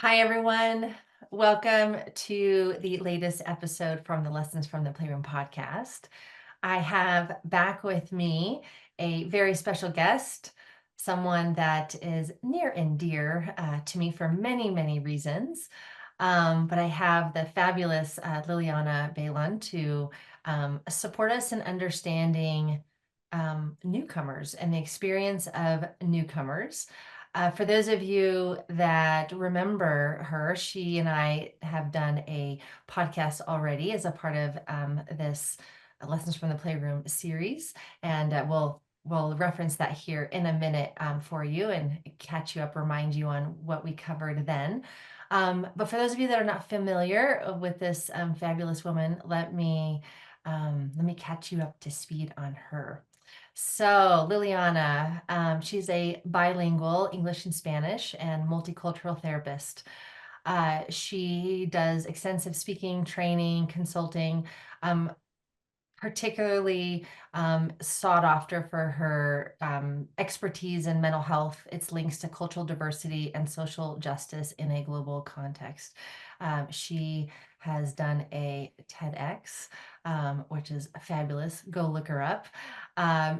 Hi, everyone. Welcome to the latest episode from the Lessons from the Playroom podcast. I have back with me a very special guest, someone that is near and dear to me for many, many reasons. But I have the fabulous Liliana Baylon to support us in understanding newcomers and the experience of newcomers. For those of you that remember her, she and I have done a podcast already as a part of this Lessons from the Playroom series, and we'll reference that here in a minute for you and catch you up, remind you on what we covered then. But for those of you that are not familiar with this fabulous woman, let me catch you up to speed on her. So Liliana, she's a bilingual English and Spanish and multicultural therapist. She does extensive speaking, training, consulting, particularly sought after for her expertise in mental health, its links to cultural diversity and social justice in a global context. She has done a TEDx, which is fabulous. Go look her up.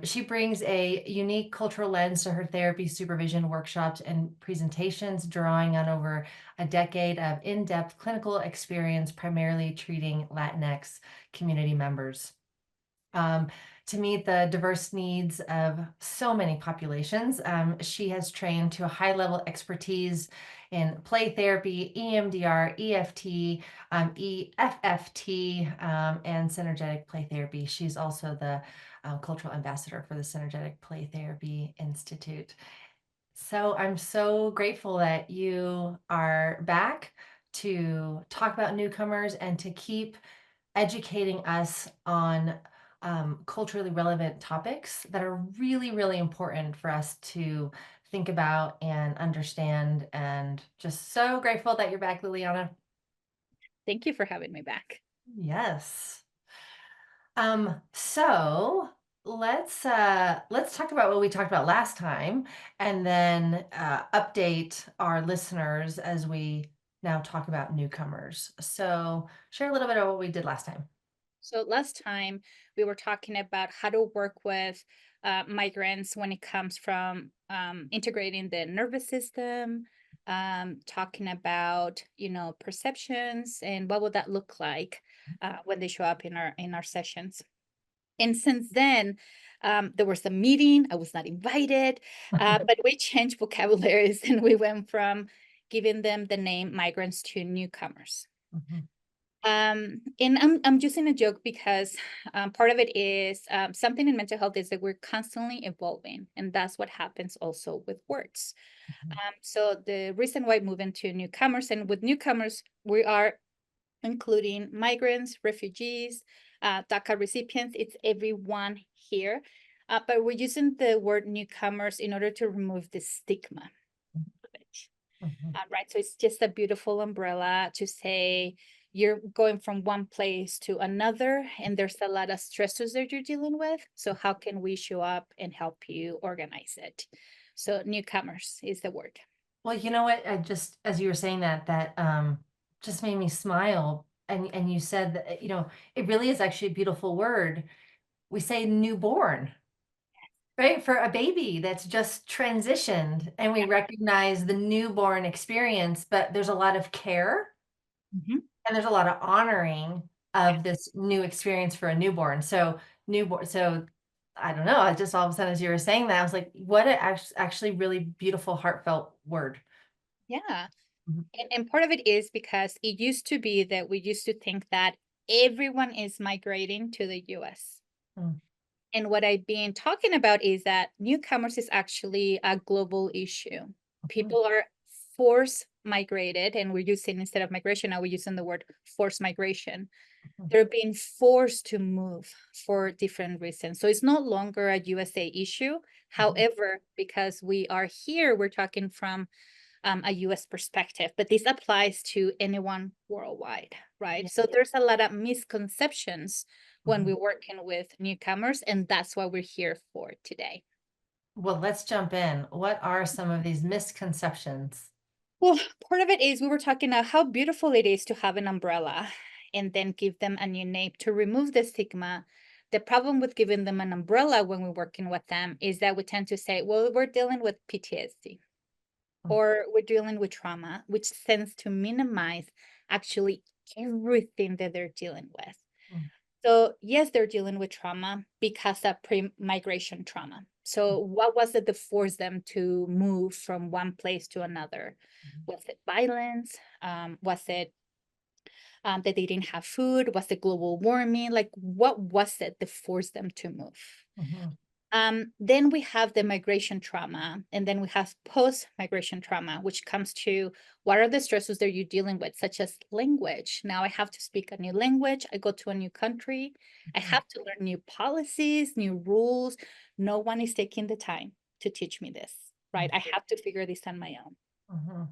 She brings a unique cultural lens to her therapy, supervision, workshops, and presentations, drawing on over a decade of in-depth clinical experience, primarily treating LatinX community members. To meet the diverse needs of so many populations. She has trained to a high level expertise in play therapy, EMDR, EFT, EFFT, and synergetic play therapy. She's also the cultural ambassador for the Synergetic Play Therapy Institute. So I'm so grateful that you are back to talk about newcomers and to keep educating us on culturally relevant topics that are really, really important for us to think about and understand. And just so grateful that you're back, Liliana. Thank you for having me back. Yes. So let's talk about what we talked about last time and then update our listeners as we now talk about newcomers. So share a little bit of what we did last time. So, last time we were talking about how to work with migrants when it comes from integrating the nervous system, talking about perceptions and what would that look like when they show up in our sessions. And since then, there was a meeting. I was not invited, but we changed vocabularies and we went from giving them the name migrants to newcomers. Mhm. And I'm using a joke because part of it is something in mental health is that we're constantly evolving, and that's what happens also with words. Mhm. So the reason why I move into newcomers, and with newcomers, we are including migrants, refugees, DACA recipients. It's everyone here, but we're using the word newcomers in order to remove the stigma of it. Mhm. Right. So it's just a beautiful umbrella to say you're going from one place to another, and there's a lot of stressors that you're dealing with. So, how can we show up and help you organize it? So, newcomers is the word. Well, you know what? I just, as you were saying that just made me smile. And you said that, it really is actually a beautiful word. We say newborn, right? For a baby that's just transitioned, and we Yeah. recognize the newborn experience, but there's a lot of care Mhm. and there's a lot of honoring Yeah. of this new experience for a newborn. So so I don't know. I just all of a sudden, as you were saying that, I was like, what a actually really beautiful, heartfelt word. Yeah. Mhm. And part of it is because it used to be that we used to think that everyone is migrating to the US. Mm. And what I've been talking about is that newcomers is actually a global issue. Mhm. People are force migrated, and we're using instead of migration, now we're using the word forced migration. Mhm. They're being forced to move for different reasons. So it's no longer a USA issue. Mhm. However, because we are here, we're talking from a US perspective, but this applies to anyone worldwide, right? Yeah. So there's a lot of misconceptions when Mhm. we're working with newcomers, and that's what we're here for today. Well, let's jump in. What are some of these misconceptions? Well, part of it is we were talking about how beautiful it is to have an umbrella and then give them a new name to remove the stigma. The problem with giving them an umbrella when we're working with them is that we tend to say, well, we're dealing with PTSD or we're dealing with trauma, which tends to minimize actually everything that they're dealing with. Mm, So yes, they're dealing with trauma because of pre-migration trauma. So what was it that forced them to move from one place to another? Was it violence? Was it that they didn't have food? Was it global warming? Like what was it that forced them to move? mhm, Then we have the migration trauma, and then we have post-migration trauma, which comes to what are the stresses that you're dealing with, such as language. Now I have to speak a new language. I go to a new country. I mhm, have to learn new policies, new rules. No one is taking the time to teach me this, right? I have to figure this on my own. mhm,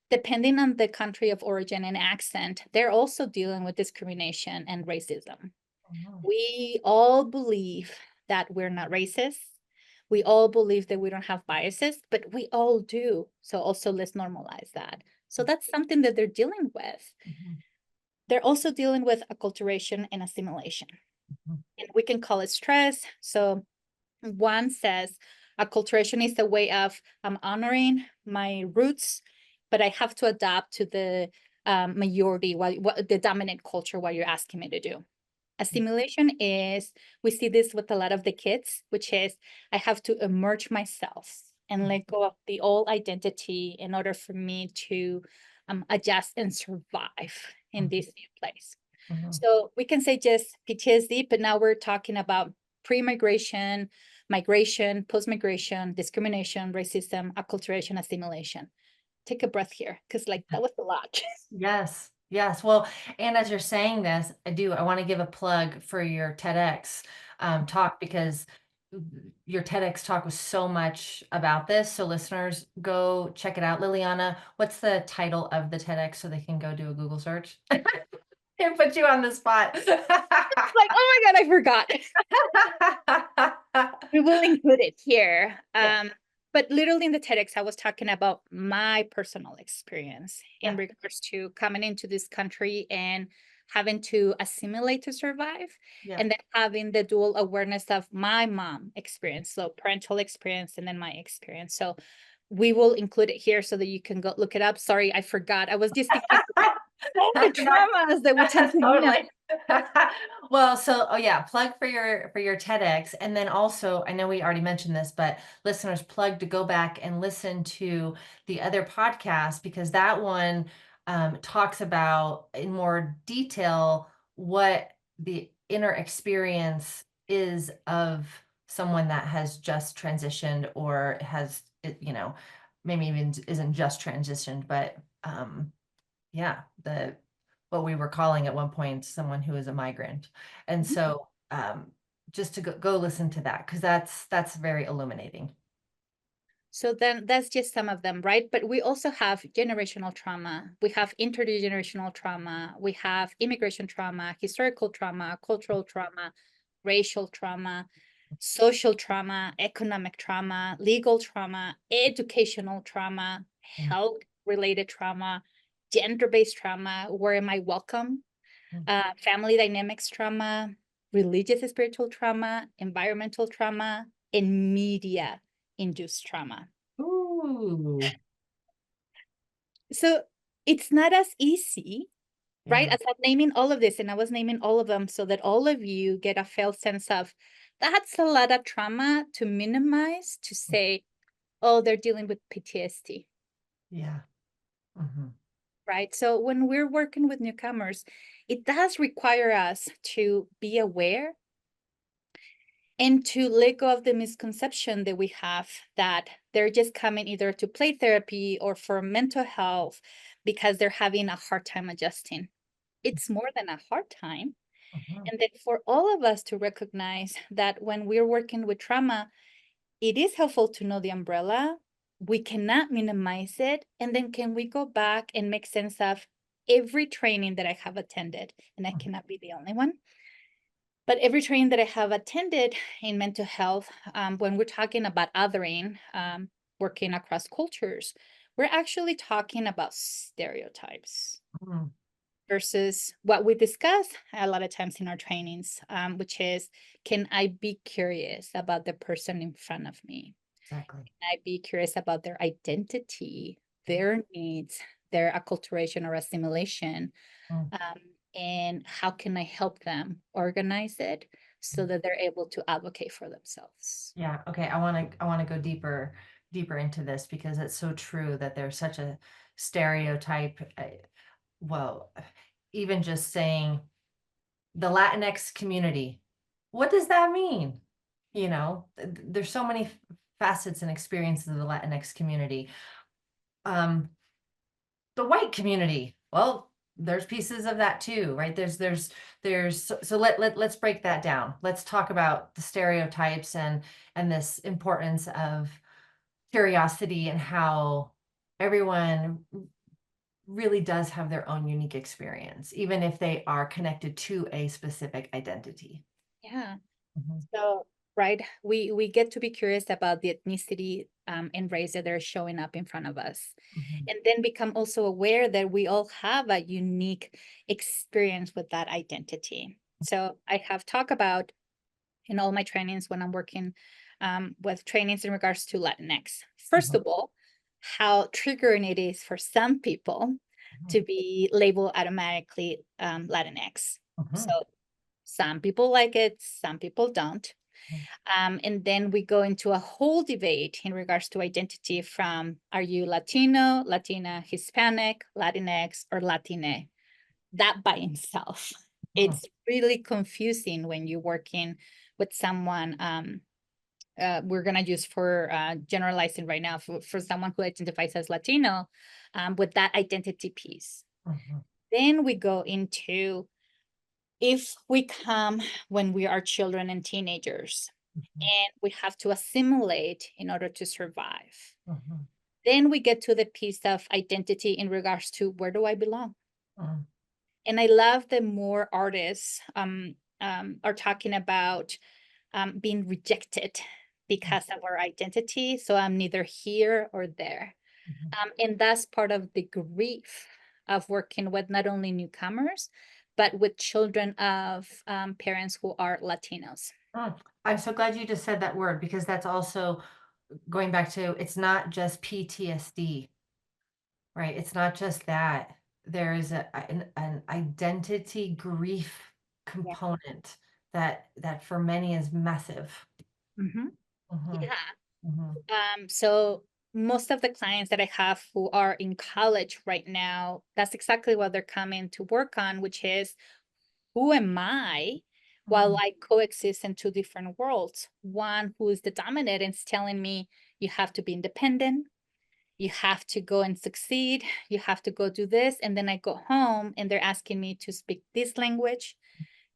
Depending on the country of origin and accent, they're also dealing with discrimination and racism. mhm, We all believe that we're not racist. We all believe that we don't have biases, but we all do. So also let's normalize that. So that's something that they're dealing with. mhm, They're also dealing with acculturation and assimilation. mhm, And we can call it stress. So one says acculturation is a way of honoring my roots, but I have to adapt to the majority, what the dominant culture, what you're asking me to do. Assimilation is, we see this with a lot of the kids, which is I have to emerge myself and let go of the old identity in order for me to adjust and survive in mhm, this new place. mhm, So we can say just PTSD, but now we're talking about pre-migration, migration, post-migration, discrimination, racism, acculturation, assimilation. Take a breath here, because like that was a lot. Yes, yes. Well, and as you're saying this, I want to give a plug for your TEDx talk because your TEDx talk was so much about this. So listeners, go check it out. Liliana, what's the title of the TEDx so they can go do a Google search? And put you on the spot. Like, oh my God, I forgot. We will include it here. Yeah, But literally in the TEDx, I was talking about my personal experience in yeah, regards to coming into this country and having to assimilate to survive, yeah. and then having the dual awareness of my mom experience, so parental experience and then my experience. So we will include it here so that you can go look it up. Sorry, I forgot. I was just thinking all the No, traumas that we tend to totally. Well, so oh yeah, plug for your TEDx, and then also I know we already mentioned this, but listeners, plug to go back and listen to the other podcast because that one talks about in more detail what the inner experience is of someone that has just transitioned or has maybe even isn't just transitioned, but yeah, the what we were calling at one point someone who is a migrant. And Mhm. so just to go listen to that because that's very illuminating. So then that's just some of them, right? But we also have generational trauma. We have intergenerational trauma. We have immigration trauma, historical trauma, cultural trauma, racial trauma, social trauma, economic trauma, legal trauma, educational trauma, Mm, health related trauma, gender based trauma. Where am I welcome? mm. Family dynamics trauma, religious and spiritual trauma, environmental trauma, and media induced trauma. Ooh, So it's not as easy, right? yeah. As I'm naming all of this, and I was naming all of them so that all of you get a felt sense of that's a lot of trauma to minimize, to say, oh, they're dealing with PTSD, Yeah. Hmm. right? So when we're working with newcomers, it does require us to be aware and to let go of the misconception that we have that they're just coming either to play therapy or for mental health because they're having a hard time adjusting. It's more than a hard time. Hmm. And then for all of us to recognize that when we're working with trauma, it is helpful to know the umbrella. We cannot minimize it. And then can we go back and make sense of every training that I have attended? And I cannot be the only one. But every training that I have attended in mental health, when we're talking about othering, working across cultures, we're actually talking about stereotypes Mm, versus what we discuss a lot of times in our trainings, which is, can I be curious about the person in front of me? exactly. Can I be curious about their identity, their needs, their acculturation or assimilation? Mm, Um, and how can I help them organize it so mm. that they're able to advocate for themselves? Yeah. Okay. I want to go deeper into this because it's so true that there's such a stereotype. Well, even just saying the Latinx community, what does that mean? You know, there's so many facets and experiences of the Latinx community. Um, the white community, well, there's pieces of that too, right? Let's break that down. Let's talk about the stereotypes and this importance of curiosity and how everyone really does have their own unique experience, even if they are connected to a specific identity. Yeah. Mhm, So, right, we get to be curious about the ethnicity and race that are showing up in front of us, mhm, and then become also aware that we all have a unique experience with that identity. So, I have talked about in all my trainings when I'm working with trainings in regards to Latinx. First mhm, of all, how triggering it is for some people mhm, to be labeled automatically Latinx. So mhm, some people like it, some people don't. mhm, And then we go into a whole debate in regards to identity from, are you Latino, Latina, Hispanic, Latinx, or Latine? That by itself. mhm, It's really confusing when you're working with someone. We're going to use for generalizing right now for someone who identifies as Latino with that identity piece. mhm, Then we go into, if we come when we are children and teenagers mhm, and we have to assimilate in order to survive. mhm, Then we get to the piece of identity in regards to, where do I belong? mhm, And I love that more artists are talking about being rejected because of our identity. So I'm neither here or there. mhm. And that's part of the grief of working with not only newcomers, but with children of parents who are Latinos. Mm. I'm so glad you just said that word because that's also going back to it's not just PTSD, right? It's not just that. There is an identity grief Yeah. component that for many is massive. Mhm. Mhm, Yeah. mhm, So most of the clients that I have who are in college right now, that's exactly what they're coming to work on, which is, who am I while mhm, I coexist in two different worlds? One who is the dominant and is telling me you have to be independent, you have to go and succeed, you have to go do this. And then I go home and they're asking me to speak this language,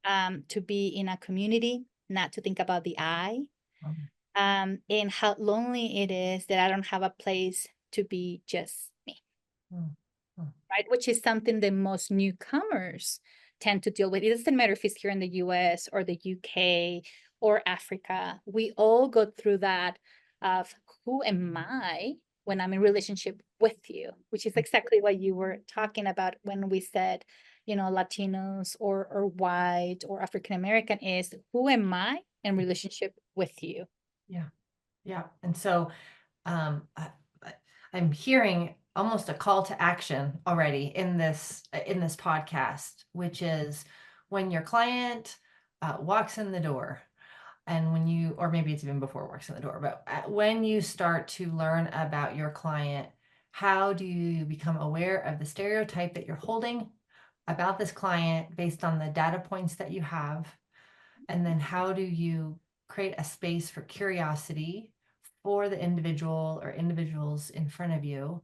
to be in a community, not to think about the I, mhm, and how lonely it is that I don't have a place to be just me, mhm, mhm, right? Which is something that most newcomers tend to deal with. It doesn't matter if it's here in the US or the UK or Africa. We all go through that of, who am I when I'm in relationship with you, which is exactly what you were talking about when we said, Latinos or white or African American, is, who am I in relationship with you? yeah, yeah. And so I- I'm hearing almost a call to action already in this podcast, which is when your client walks in the door, and when you, or maybe it's even before walks in the door, but when you start to learn about your client, how do you become aware of the stereotype that you're holding about this client based on the data points that you have? And then how do you create a space for curiosity for the individual or individuals in front of you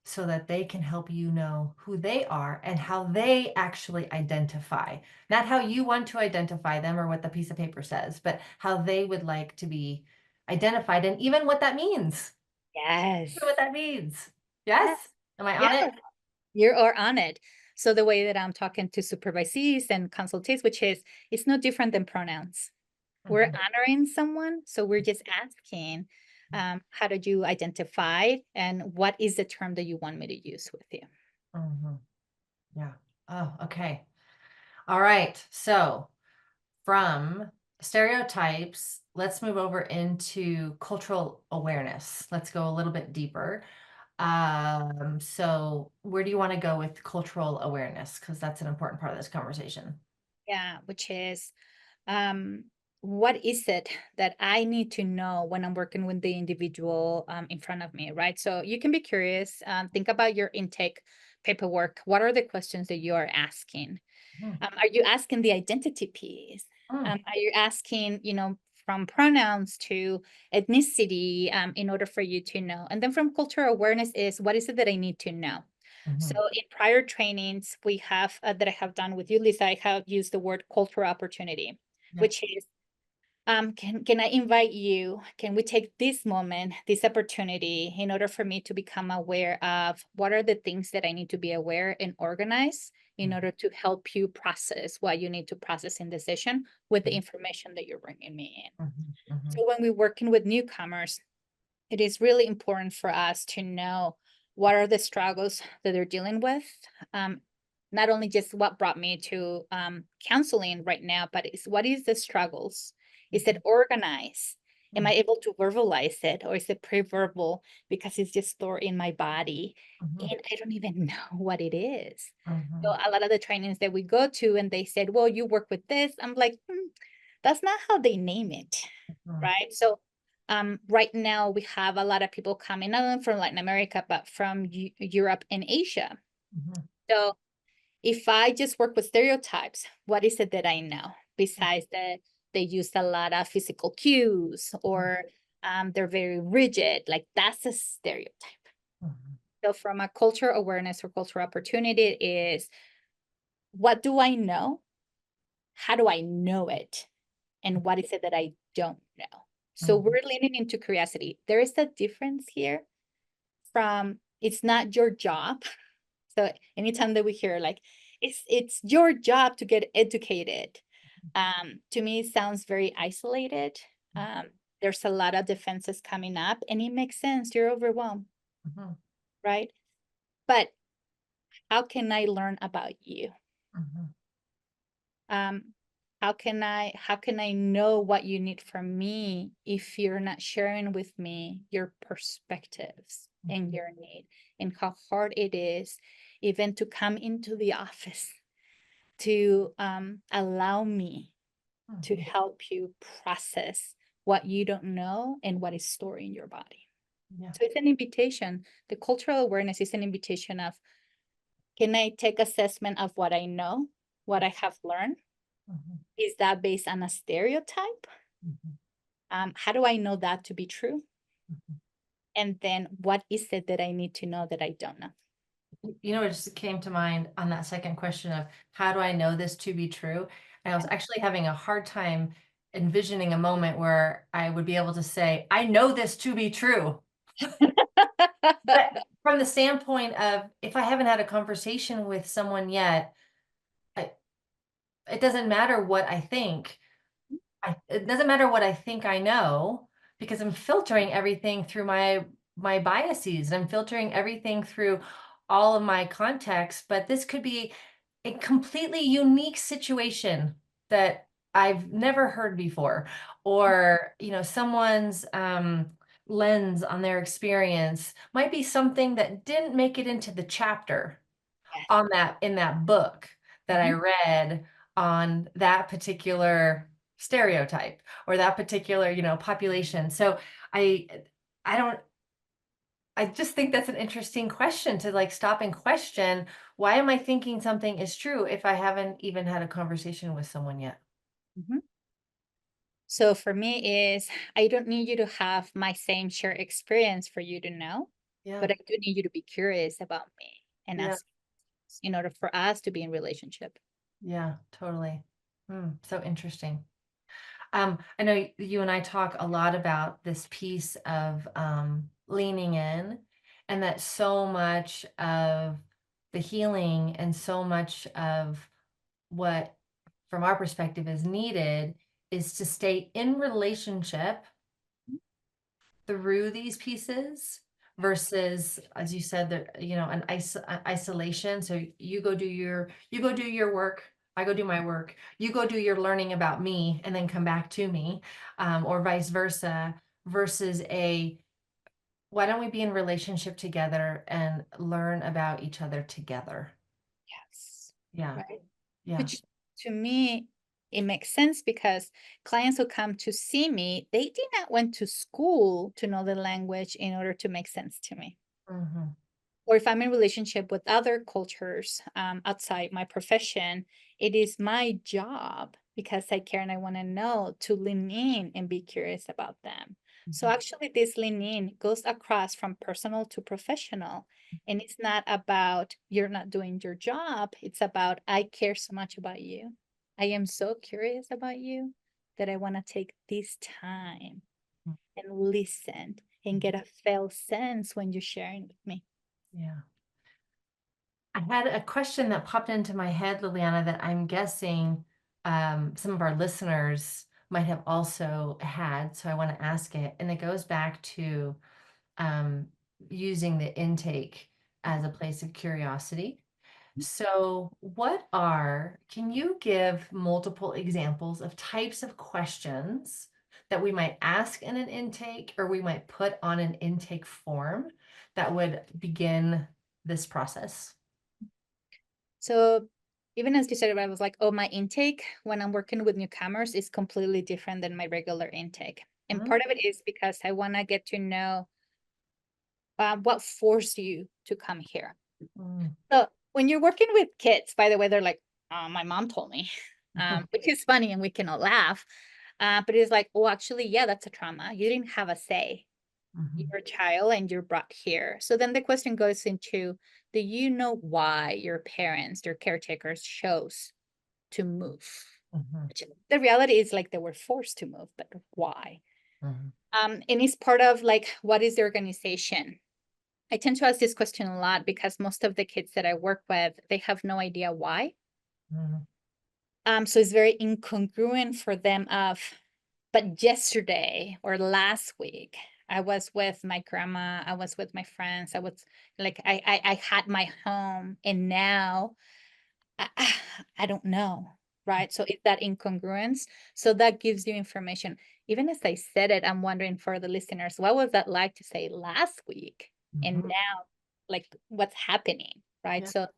so that they can help you know who they are and how they actually identify? Not how you want to identify them or what the piece of paper says, but how they would like to be identified and even what that means. Yes. Even what that means. Yeah. Yes? Am I on Yeah. it? You are on it. So the way that I'm talking to supervisees and consultees, which is, it's no different than pronouns. We're Mhm, honoring someone. So we're just asking, How did you identify, and what is the term that you want me to use with you? Mhm. Yeah. Oh, okay. All right. So from stereotypes, let's move over into cultural awareness. Let's go a little bit deeper. So where do you want to go with cultural awareness? Because that's an important part of this conversation. Yeah, which is um, what is it that I need to know when I'm working with the individual in front of me, right? So you can be curious, think about your intake paperwork. What are the questions that you are asking? Mhm. Are you asking the identity piece? Mm, Are you asking, from pronouns to ethnicity, in order for you to know? And then from cultural awareness is what is it that I need to know? So mhm. in prior trainings we have that I have done with you, Lisa, I have used the word cultural opportunity, Yeah. which is can I invite you? Can we take this moment, this opportunity, in order for me to become aware of what are the things that I need to be aware and organize in Mhm, order to help you process what you need to process in the session with the mhm, information that you're bringing me in. mhm, mhm, So when we're working with newcomers, it is really important for us to know what are the struggles that they're dealing with. Um, Not only just what brought me to counseling right now, but it's what is the struggles? Is it organized? Am mhm, I able to verbalize it, or is it pre-verbal because it's just stored in my body mhm, and I don't even know what it is? So mhm, a lot of the trainings that we go to and they said, well, you work with this. I'm like, that's not how they name it, mhm, right? So right now we have a lot of people coming, not only from Latin America, but from Europe and Asia. mhm, So if I just work with stereotypes, what is it that I know? Besides that, they use a lot of physical cues, or they're very rigid, like that's a stereotype. mhm, So from a culture awareness or cultural opportunity is, what do I know? How do I know it? And what is it that I don't know? So mhm, we're leaning into curiosity. There is a difference here from it's not your job. So anytime that we hear like it's your job to get educated, to me it sounds very isolated. There's a lot of defenses coming up, and it makes sense. You're overwhelmed, mhm, right? But how can I learn about you? mhm, um how can I know what you need from me if you're not sharing with me your perspectives and mhm, your need, and how hard it is even to come into the office to allow me to mhm. help you process what you don't know and what is stored in your body. Yeah. So it's an invitation. The cultural awareness is an invitation of, can I take assessment of what I know, what I have learned? Mhm, Is that based on a stereotype? mhm, How do I know that to be true? mhm. And then what is it that I need to know that I don't know? It just came to mind on that second question of how do I know this to be true? And I was actually having a hard time envisioning a moment where I would be able to say, I know this to be true. But from the standpoint of if I haven't had a conversation with someone yet, I, it doesn't matter what I think. It doesn't matter what I think I know because I'm filtering everything through my biases. I'm filtering everything through all of my context, but this could be a completely unique situation that I've never heard before, or someone's lens on their experience might be something that didn't make it into the chapter Yes. on that in that book that I Mhm. read on that particular stereotype or that particular, population. So I I don't I just think that's an interesting question to like stop and question, why am I thinking something is true if I haven't even had a conversation with someone yet? Mhm. So for me is, I don't need you to have my same shared experience for you to know, Yeah. but I do need you to be curious about me and Yeah. ask in order for us to be in relationship. Yeah, totally. So interesting. I know you and I talk a lot about this piece of leaning in, and that so much of the healing and so much of what, from our perspective, is needed is to stay in relationship through these pieces versus, as you said, that, an isolation. So you go do your work, I go do my work, you go do your learning about me and then come back to me, or vice versa, versus why don't we be in relationship together and learn about each other together? Yes. Yeah, Right. yeah. Which to me, it makes sense because clients who come to see me, they did not went to school to know the language in order to make sense to me. Mhm, Or if I'm in relationship with other cultures outside my profession, it is my job because I care and I want to know to lean in and be curious about them. So mhm, actually, this lean in goes across from personal to professional. And it's not about you're not doing your job. It's about I care so much about you. I am so curious about you that I want to take this time mhm, and listen and mhm. get a felt sense when you're sharing with me. Yeah. I had a question that popped into my head, Liliana, that I'm guessing some of our listeners might have also had. So I want to ask it. And it goes back to um, using the intake as a place of curiosity. So, can you give multiple examples of types of questions that we might ask in an intake or we might put on an intake form that would begin this process? So even as you said, I was like, oh, my intake when I'm working with newcomers is completely different than my regular intake. And Mm, part of it is because I want to get to know what forced you to come here. mm, So when you're working with kids, by the way, they're like, my mom told me, mhm, which is funny and we can all laugh. But it's like, oh, actually, yeah, that's a trauma. You didn't have a say. mhm, You're a child and you're brought here. So then the question goes into, do you know why your parents, your caretakers chose to move? mhm, Which the reality is like they were forced to move, but why? mhm, And it's part of like, what is the organization? I tend to ask this question a lot because most of the kids that I work with, they have no idea why. mhm, So it's very incongruent for them of, but yesterday or last week, I was with my grandma, I was with my friends, I was like, I had my home, and now I, I don't know, right? So it's that incongruence. So that gives you information. Even as I said it, I'm wondering for the listeners, what was that like to say last week and mhm. now, like what's happening, right? Yeah. So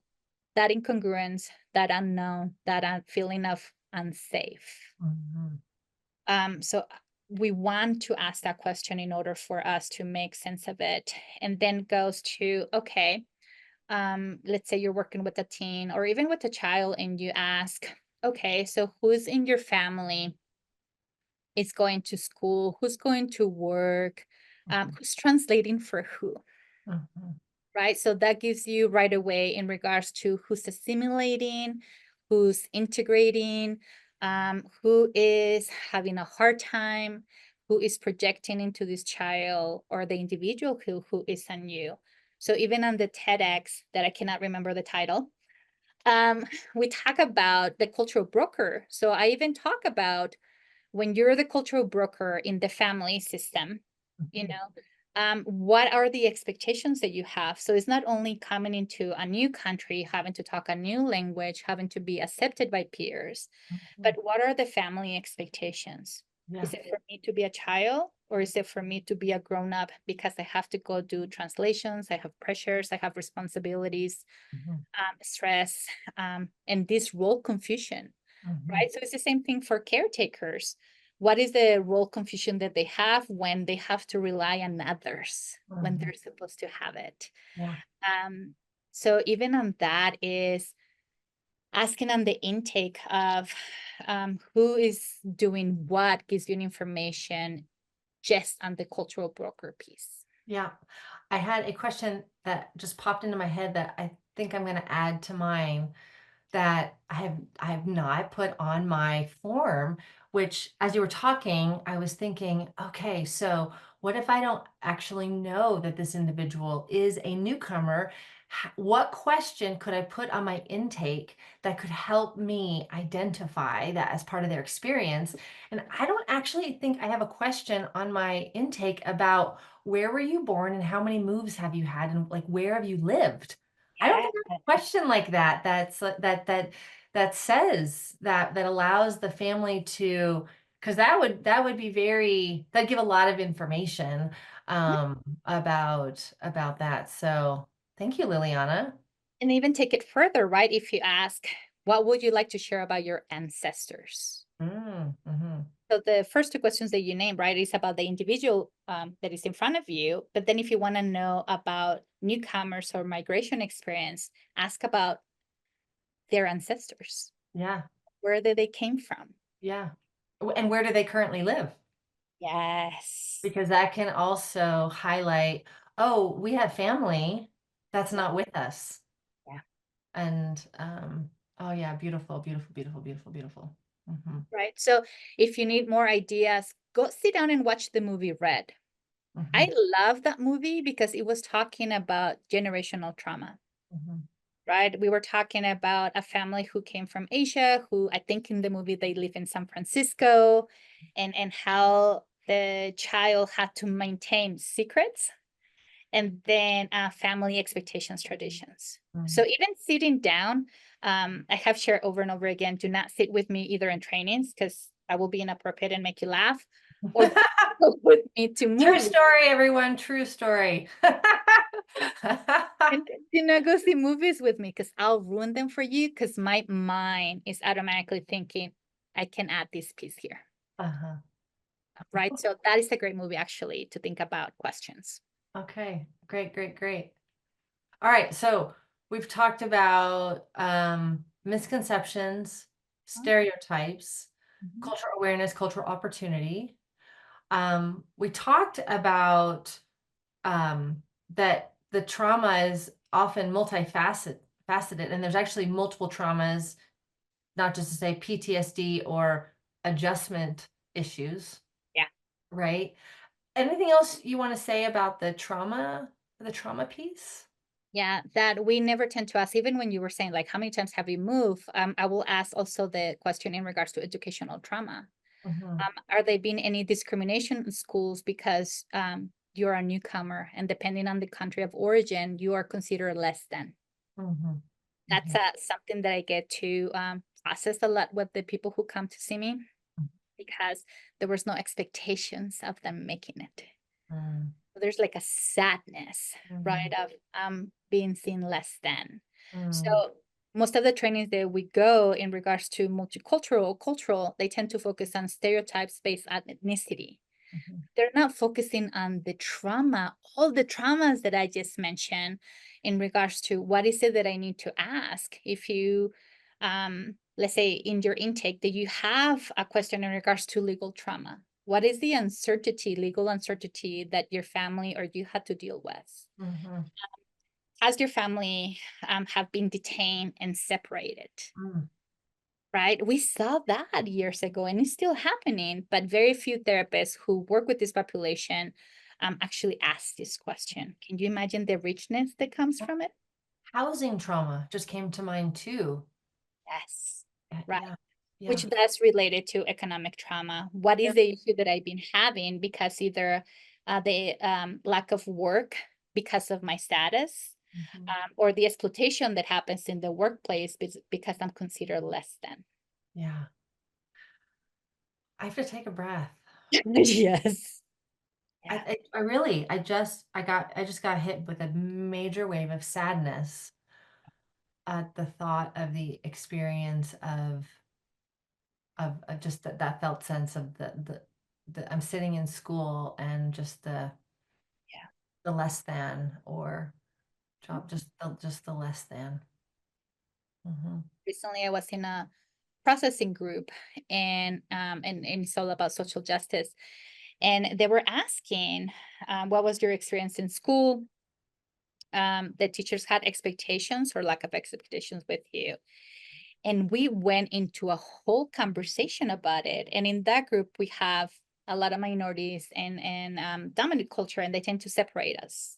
that incongruence, that unknown, that feeling of unsafe. Mhm, So we want to ask that question in order for us to make sense of it, and then goes to, okay, let's say you're working with a teen or even with a child and you ask, okay, so who's in your family is going to school, who's going to work, mhm, who's translating for who, mhm, right? So that gives you right away in regards to who's assimilating, who's integrating, who is having a hard time, who is projecting into this child or the individual who is on you. So even on the TEDx that I cannot remember the title, um, we talk about the cultural broker. So I even talk about when you're the cultural broker in the family system, you mhm, know, what are the expectations that you have? So it's not only coming into a new country, having to talk a new language, having to be accepted by peers, but mhm. what are the family expectations? Yeah. Is it for me to be a child or is it for me to be a grown up because I have to go do translations, I have pressures, I have responsibilities, Mhm, stress, and this role confusion, mhm, right? So it's the same thing for caretakers. What is the role confusion that they have when they have to rely on others when mhm. they're supposed to have it? Yeah. Um, so even on that is asking on the intake of who is doing what gives you an information just on the cultural broker piece. Yeah. I had a question that just popped into my head that I think I'm going to add to mine that I have not put on my form, which as you were talking, I was thinking, okay, so what if I don't actually know that this individual is a newcomer? What question could I put on my intake that could help me identify that as part of their experience? And I don't actually think I have a question on my intake about where were you born and how many moves have you had and like where have you lived? I don't think I have a question like that that says that allows the family to, because that would be that'd give a lot of information about that. So thank you, Liliana. And even take it further, right? If you ask, what would you like to share about your ancestors? Mm-hmm. So the first two questions that you named, right, is about the individual that is in front of you. But then if you want to know about newcomers or migration experience, ask about their ancestors. Yeah, Where did they came from? yeah. And where do they currently live? Yes. Because that can also highlight, oh, we have family that's Yeah. not with us. Yeah. And oh yeah, beautiful, beautiful, beautiful, beautiful, beautiful. Mm-hmm. Right. So if you need more ideas, go sit down and watch the movie Red. Mm-hmm. I love that movie because it was talking about generational trauma. Mm-hmm. Right? We were talking about a family who came from Asia, who I think in the movie they live in San Francisco, and how the child had to maintain secrets and then family expectations, traditions. Mm-hmm. So even sitting down, I have shared over and over again, do not sit with me either in trainings because I will be inappropriate and make you laugh, or go with me to True movies. story, everyone. True story. And do not go see movies with me because I'll ruin them for you because my mind is automatically thinking, I can add this piece here. Uh-huh. Right. So that is a great movie actually to think about questions. Okay. Great, great, great. All right. So we've talked about misconceptions, stereotypes, Mhm. cultural awareness, cultural opportunity. We talked about that the trauma is often faceted, and there's actually multiple traumas, not just to say PTSD or adjustment issues, Yeah. right? Anything else you want to say about the trauma piece? Yeah, that we never tend to ask, even when you were saying, like, how many times have you moved? I will ask also the question in regards to educational trauma. Mhm, Are there been any discrimination in schools because you're a newcomer and depending on the country of origin, you are considered less than? mhm, That's mhm, something that I get to process a lot with the people who come to see me because there was no expectations of them making it. mhm, There's like a sadness, right, mhm, of being seen less than. So mhm, most of the trainings that we go in regards to multicultural, cultural, they tend to focus on stereotypes based on ethnicity. mhm, They're not focusing on the trauma, all the traumas that I just mentioned in regards to what is it that I need to ask. If you, let's say in your intake, that you have a question in regards to legal trauma. What is the uncertainty, legal uncertainty that your family or you had to deal with? mhm, Has your family have been detained and separated? mhm. Right? We saw that years ago and it's still happening, but very few therapists who work with this population actually ask this question. Can you imagine the richness that comes from it? Housing trauma just came to mind too. Yes. Right. Yeah, yeah, Which that's related to economic trauma. What yeah. is the issue that I've been having because either the lack of work because of my status Mhm. or the exploitation that happens in the workplace because I'm considered less than. Yeah. I have to take a breath. Yes. Yeah. I really, I just got hit with a major wave of sadness at the thought of the experience of just that felt sense of the I'm sitting in school and just Yeah. the less than or job, just the less than. Hmm. Recently I was in a processing group and it's all about social justice. And they were asking, what was your experience in school? The teachers had expectations or lack of expectations with you. And we went into a whole conversation about it. And in that group, we have a lot of minorities and dominant culture, and they tend to separate us,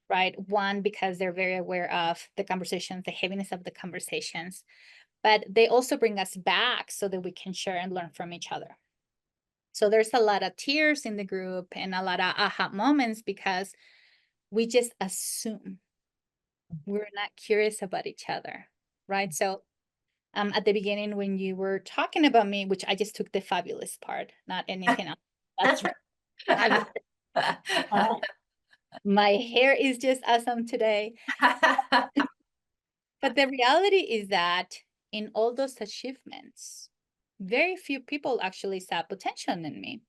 right? One, because they're very aware of the conversations, the heaviness of the conversations, but they also bring us back so that we can share and learn from each other. So there's a lot of tears in the group and a lot of aha moments because we just assume we're not curious about each other, right? So at the beginning, when you were talking about me, which I just took the fabulous part, not anything else. That's fabulous. My hair is just awesome today. But the reality is that in all those achievements, very few people actually saw potential in me.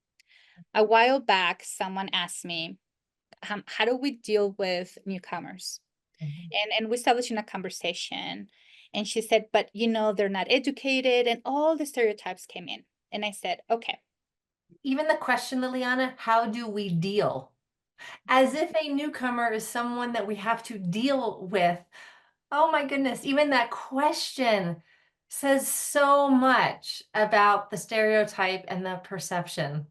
A while back, someone asked me, how do we deal with newcomers? And we established a conversation. And she said, but they're not educated, and all the stereotypes came in. And I said, okay. Even the question, Liliana, how do we deal? As if a newcomer is someone that we have to deal with. Oh my goodness, even that question says so much about the stereotype and the perception.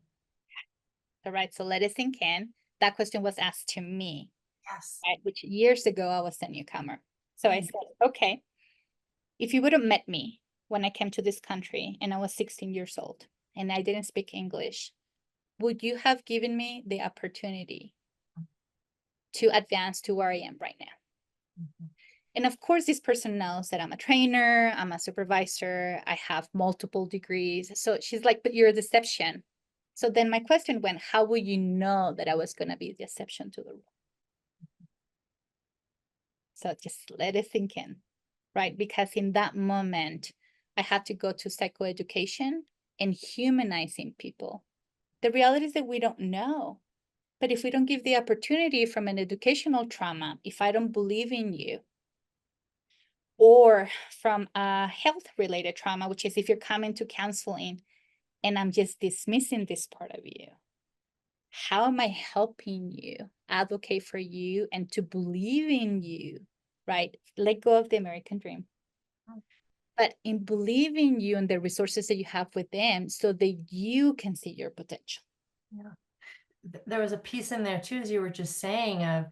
All right, so let it sink in. That question was asked to me, Yes. right? Which years ago I was a newcomer. So I said, okay, if you would have met me when I came to this country and I was 16 years old and I didn't speak English, would you have given me the opportunity to advance to where I am right now? And of course, this person knows that I'm a trainer, I'm a supervisor, I have multiple degrees. So she's like, but you're a deception. So then my question went, how will you know that I was going to be the exception to the rule? So just let it sink in, right? Because in that moment, I had to go to psychoeducation and humanizing people. The reality is that we don't know. But if we don't give the opportunity from an educational trauma, if I don't believe in you, or from a health related trauma, which is if you're coming to counseling and I'm just dismissing this part of you, how am I helping you advocate for you and to believe in you, right? Let go of the American dream. But in believing you and the resources that you have with them so that you can see your potential. Yeah. There was a piece in there too, as you were just saying, of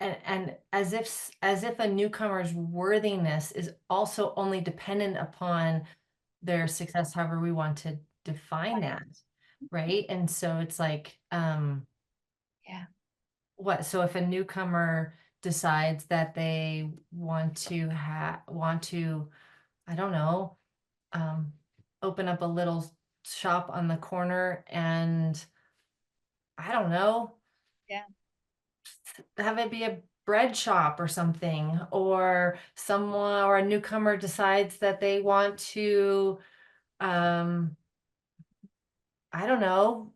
and as if a newcomer's worthiness is also only dependent upon their success, however we want to define that, right? And so it's like, Yeah. what? So if a newcomer decides that they want to, I don't know, um, open up a little shop on the corner and I don't know, Yeah. have it be a bread shop or something, or someone or a newcomer decides that they want to, um, I don't know,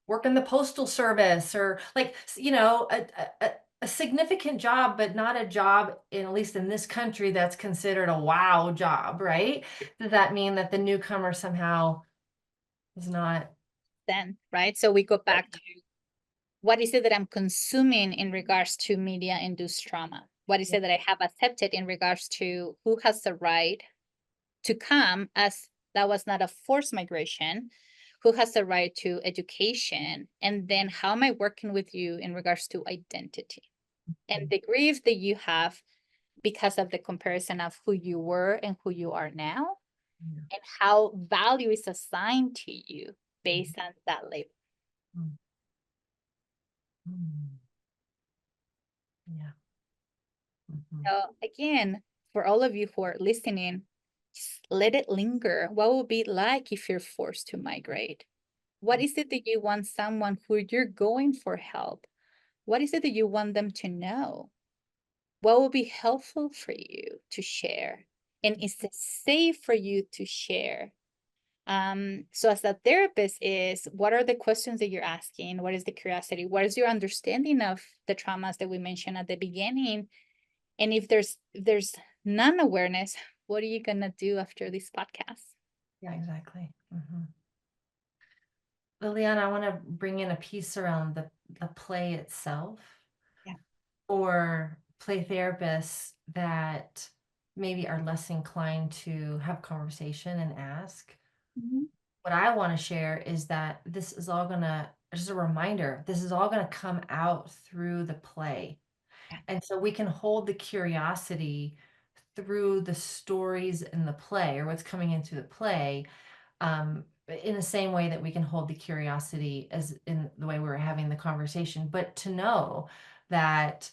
work in the postal service or like, a significant job, but not a job, at least in this country, that's considered a wow job, right? Does that mean that the newcomer somehow is not? Then, right? So we go back to what is it that I'm consuming in regards to media induced trauma? What is it that I have accepted in regards to who has the right to come, as that was not a forced migration, who has the right to education? And then how am I working with you in regards to identity and the grief that you have because of the comparison of who you were and who you are now, and how value is assigned to you based on that label. Yeah. Mhm. So again, for all of you who are listening, just let it linger. What will it be like if you're forced to migrate? What is it that you want someone who you're going for help? What is it that you want them to know? What will be helpful for you to share? And is it safe for you to share? So as a therapist is, what are the questions that you're asking? What is the curiosity? What is your understanding of the traumas that we mentioned at the beginning? And if there's non-awareness, what are you gonna do after this podcast? Yeah, exactly. Liliana, I want to bring in a piece around the play itself, Yeah. or play therapists that maybe are less inclined to have conversation and ask, Mhm. what I want to share is that this is all gonna, just a reminder, this is all gonna come out through the play. Yeah. And so we can hold the curiosity through the stories in the play, or what's coming into the play, in the same way that we can hold the curiosity as in the way we were having the conversation, but to know that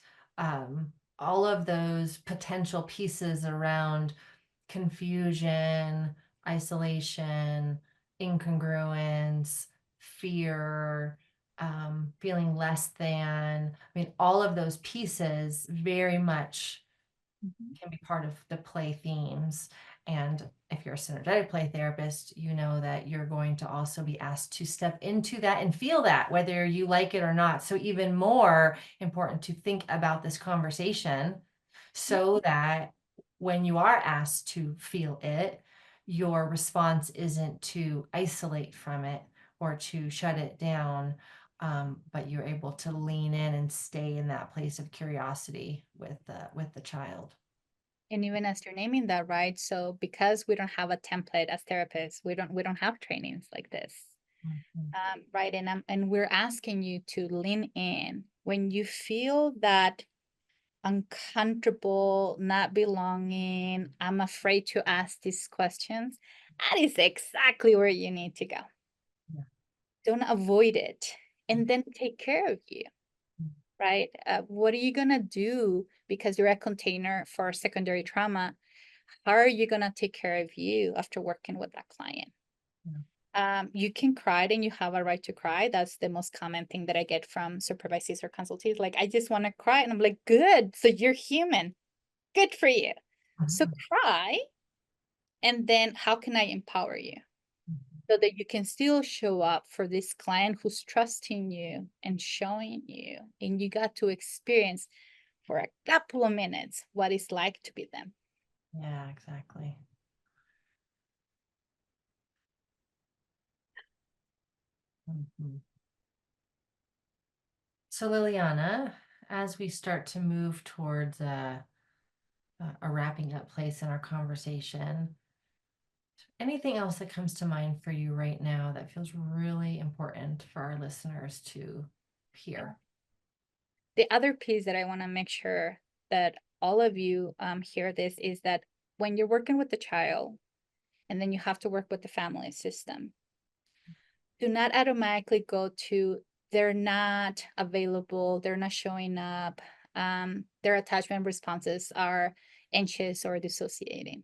all of those potential pieces around confusion, isolation, incongruence, fear, feeling less than, I mean, all of those pieces very much Mhm. can be part of the play themes. And if you're a synergetic play therapist, you know that you're going to also be asked to step into that and feel that, whether you like it or not. So, even more important to think about this conversation so that when you are asked to feel it, your response isn't to isolate from it or to shut it down, but you're able to lean in and stay in that place of curiosity with the child. And even as you're naming that, right? So because we don't have a template as therapists, we don't have trainings like this. Mhm. Right. And we're asking you to lean in when you feel that uncomfortable, not belonging, I'm afraid to ask these questions. That is exactly where you need to go. Yeah. Don't avoid it, and then take care of you, Mhm. right? What are you gonna do because you're a container for secondary trauma? How are you gonna take care of you after working with that client? Yeah. You can cry and you have a right to cry. That's the most common thing that I get from supervisees or consultees. Like, I just want to cry. And I'm like, good. So you're human. Good for you. So Mhm. cry. And then how can I empower you Mhm. so that you can still show up for this client who's trusting you and showing you? And you got to experience for a couple of minutes what it's like to be them. Yeah, exactly. Mhm. So, Liliana, as we start to move towards a wrapping up place in our conversation, anything else that comes to mind for you right now that feels really important for our listeners to hear? The other piece that I want to make sure that all of you hear this is that when you're working with the child and then you have to work with the family system, do not automatically go to they're not available, they're not showing up, their attachment responses are anxious or dissociating.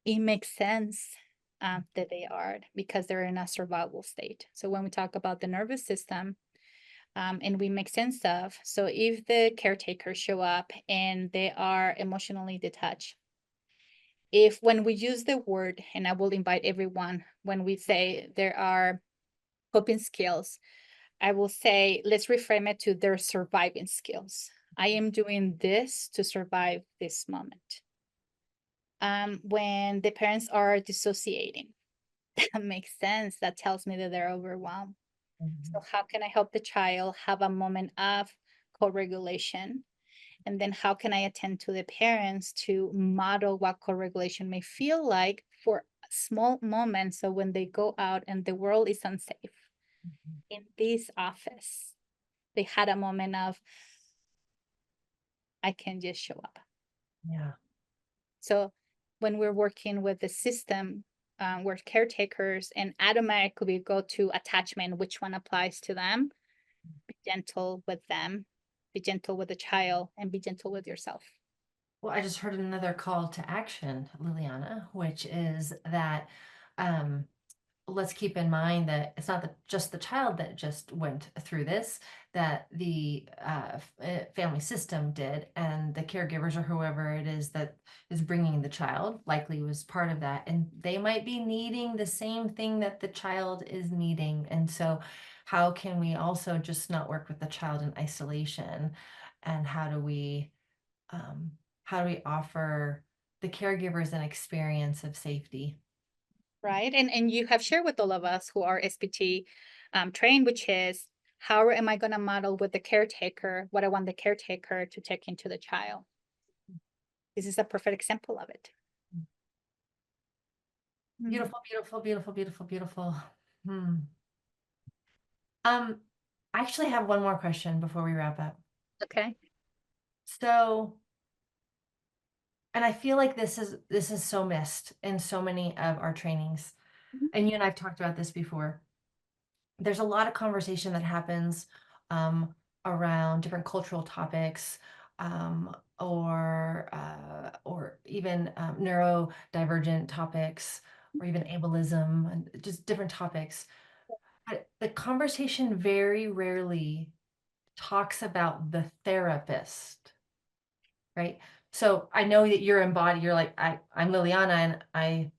It makes sense that they are because they're in a survival state. So when we talk about the nervous system, and we make sense of. So if the caretakers show up and they are emotionally detached, if when we use the word, and I will invite everyone, when we say there are coping skills, I will say, let's reframe it to their surviving skills. I am doing this to survive this moment. When the parents are dissociating, that makes sense. That tells me that they're overwhelmed. So Mhm. how can I help the child have a moment of co-regulation? And then how can I attend to the parents to model what co-regulation may feel like for small moments? So when they go out and the world is unsafe, Mhm. in this office, they had a moment of, I can just show up. Yeah. So when we're working with the system, we're caretakers and automatically go to attachment, which one applies to them. Be gentle with them, be gentle with the child, and be gentle with yourself. Well, I just heard another call to action, Liliana, which is that um, let's keep in mind that it's not just the child that just went through this, that the family system did, and the caregivers or whoever it is that is bringing the child likely was part of that. And they might be needing the same thing that the child is needing. And so, how can we also just not work with the child in isolation? And um, how do we offer the caregivers an experience of safety? Right? And you have shared with all of us who are SPT trained, which is how am I going to model with the caretaker what I want the caretaker to take into the child? This is a perfect example of it. Mm. Beautiful, beautiful, beautiful, beautiful, beautiful. Hmm. Um, I actually have one more question before we wrap up. Okay. So, and I feel like this is so missed in so many of our trainings. Mhm. And you and I've talked about this before. There's a lot of conversation that happens um, around different cultural topics, or even neurodivergent topics, or even ableism, and just different topics. But the conversation very rarely talks about the therapist, right? So I know that you're embodied, you're like, I'm Liliana, and I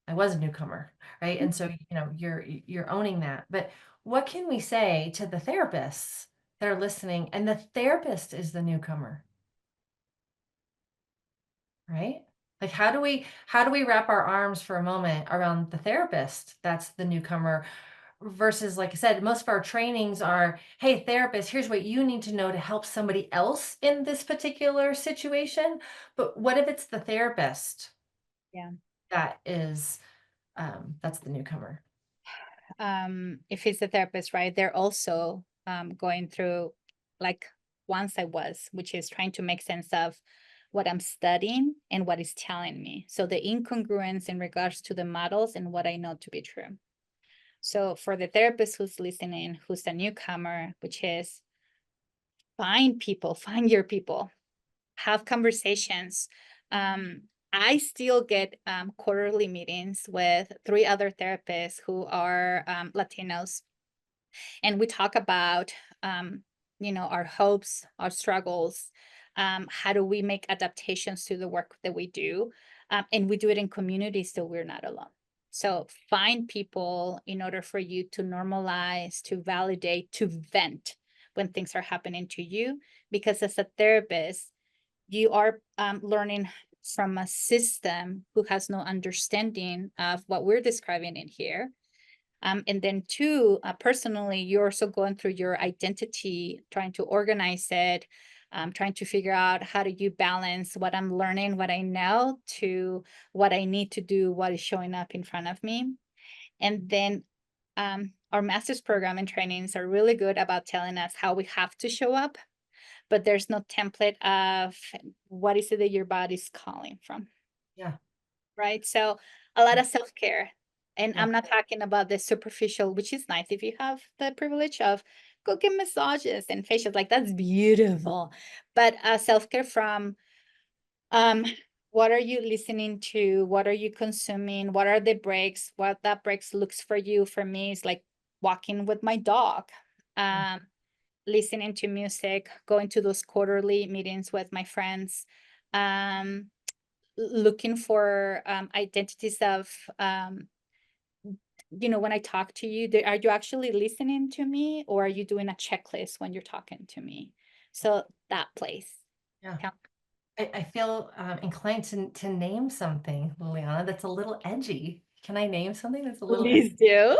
was a newcomer, right? And so, you're owning that. But what can we say to the therapists that are listening? And the therapist is the newcomer, right? Like, how do we wrap our arms for a moment around the therapist that's the newcomer, versus, like I said, most of our trainings are, hey, therapist, here's what you need to know to help somebody else in this particular situation. But what if it's the therapist Yeah. that is that's the newcomer? If it's a therapist, right, they're also going through like once I was, which is trying to make sense of what I'm studying and what is telling me. So the incongruence in regards to the models and what I know to be true. So for the therapist who's listening, who's a newcomer, which is find people, find your people, have conversations. I still get quarterly meetings with 3 other therapists who are Latinos, and we talk about our hopes, our struggles, how do we make adaptations to the work that we do, and we do it in communities so we're not alone. So find people in order for you to normalize, to validate, to vent when things are happening to you, because as a therapist you are learning from a system who has no understanding of what we're describing in here. And then two, personally, you're also going through your identity, trying to organize it, trying to figure out how do you balance what I'm learning, what I know, to what I need to do, what is showing up in front of me. And then our master's program and trainings are really good about telling us how we have to show up, but there's no template of what is it that your body's calling from, Yeah, right? So a lot yeah, of self-care. And yeah, I'm not talking about the superficial, which is nice if you have the privilege of go get massages and facials, like that's beautiful. But self-care from um what are you listening to? What are you consuming? What are the breaks? What that breaks looks for you. For me, is like walking with my dog. yeah, Um, listening to music, going to those quarterly meetings with my friends, um, looking for identities of, when I talk to you, are you actually listening to me or are you doing a checklist when you're talking to me? So that place. yeah. Count. I feel inclined to name something, Liliana, that's a little edgy. Can I name something that's a little edgy? Please do.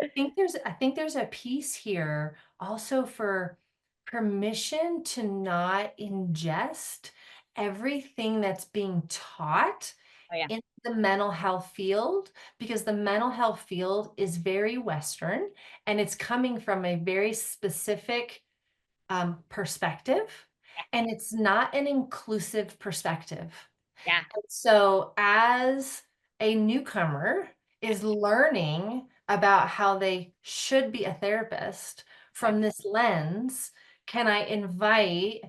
I think there's a piece here also for permission to not ingest everything that's being taught Oh yeah. in the mental health field, because the mental health field is very Western, and it's coming from a very specific perspective, and it's not an inclusive perspective. Yeah. So, as a newcomer is learning about how they should be a therapist Right. from this lens, can I invite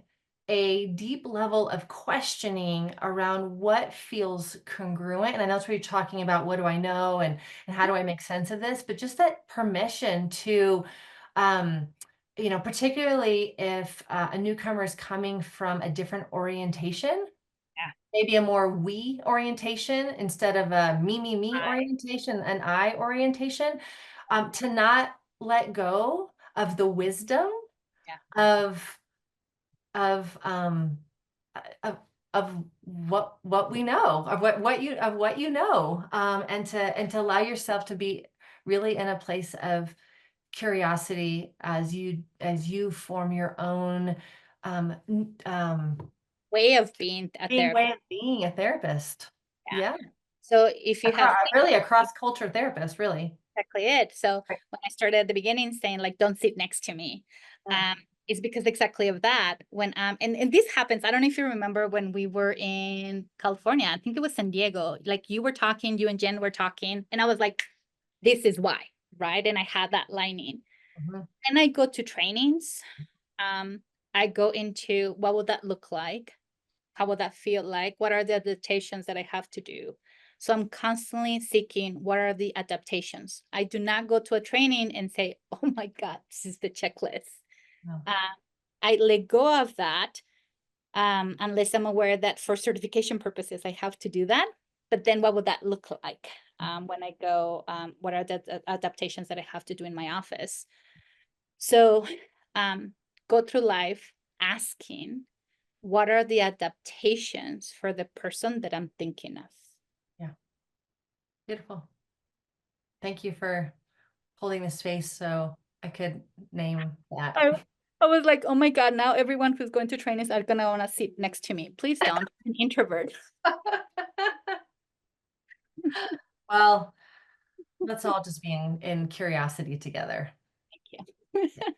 a deep level of questioning around what feels congruent? And I know that's what you're talking about. What do I know? And how do I make sense of this? But just that permission to, um, particularly if a newcomer is coming from a different orientation, Yeah. maybe a more we orientation instead of a me orientation, an I orientation, to not let go of the wisdom Yeah. of of um uh, of of what we know, of what you know, and to allow yourself to be really in a place of curiosity as you form your own Way of being a being therapist. way of being a therapist. Yeah. Yeah. So if you have Really a cross-culture therapist, really. exactly it. So Right. when I started at the beginning saying like, don't sit next to me, Mm. it's because exactly of that. When and this happens. I don't know if you remember when we were in California. I think it was San Diego. Like you were talking, you and Jen were talking, and I was like, this is why, right? And I had that lining. Mhm. And I go to trainings. Um, I go into what would that look like? How would that feel like? What are the adaptations that I have to do? So I'm constantly seeking what are the adaptations. I do not go to a training and say, oh my God, this is the checklist. No. Uh, I let go of that unless I'm aware that for certification purposes, I have to do that. But then what would that look like when I go? What are the adaptations that I have to do in my office? So go through life asking, what are the adaptations for the person that I'm thinking of? Yeah. Beautiful. Thank you for holding the space so I could name that. I, I was like, oh my God, now everyone who's going to trainings are gonna wanna sit next to me. Please don't. I'm an introvert. Well, let's all just be in curiosity together. Thank you. Yeah.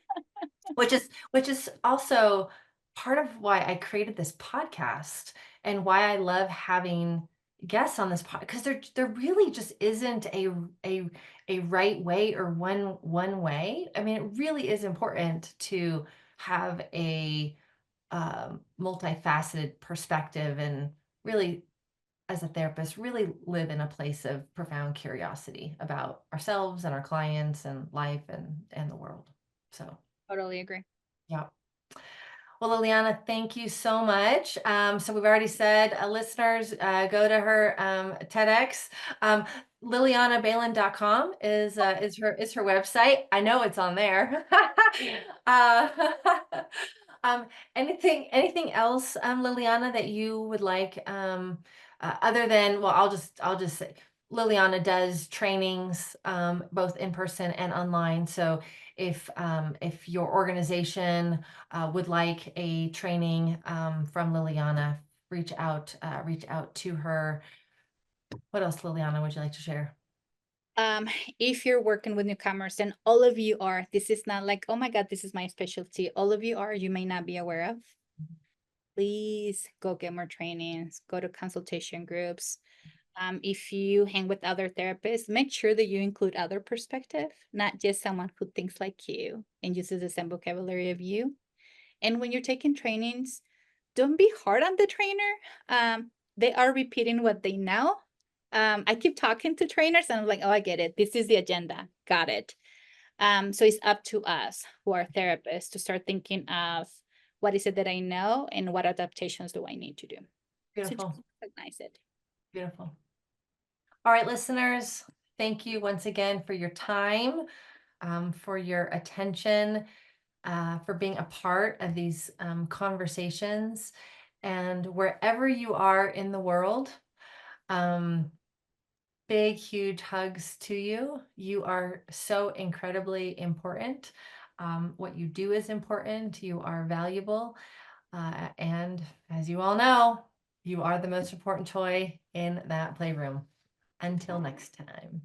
Which is also part of why I created this podcast and why I love having guests on this podcast because there really just isn't a a right way or one way. I mean, it really is important to have a multifaceted perspective and really as a therapist really live in a place of profound curiosity about ourselves and our clients and life and the world. So Totally agree. yeah. Well, Liliana, thank you so much. So we've already said, listeners, go to her TEDx. Um, LilianaBaylon.com is her website. I know it's on there. uh, um, anything else, Liliana, that you would like, other than, well, I'll just say Liliana does trainings, both in person and online. So if your organization would like a training from Liliana, reach out to her. What else, Liliana, would you like to share? If you're working with newcomers, and all of you are, this is not like, oh my God, this is my specialty. All of you are, you may not be aware of. Please go get more trainings, go to consultation groups. If you hang with other therapists, make sure that you include other perspective, not just someone who thinks like you and uses the same vocabulary of you. And when you're taking trainings, don't be hard on the trainer. They are repeating what they know. I keep talking to trainers and I'm like, oh, I get it. This is the agenda. Got it. So it's up to us who are therapists to start thinking of what is it that I know and what adaptations do I need to do. So just Beautiful. recognize it. Beautiful. All right, listeners, thank you once again for your time, for your attention, for being a part of these conversations. And wherever you are in the world, um, big, huge hugs to you. You are so incredibly important. What you do is important. You are valuable. And as you all know, you are the most important toy in that playroom. Until next time.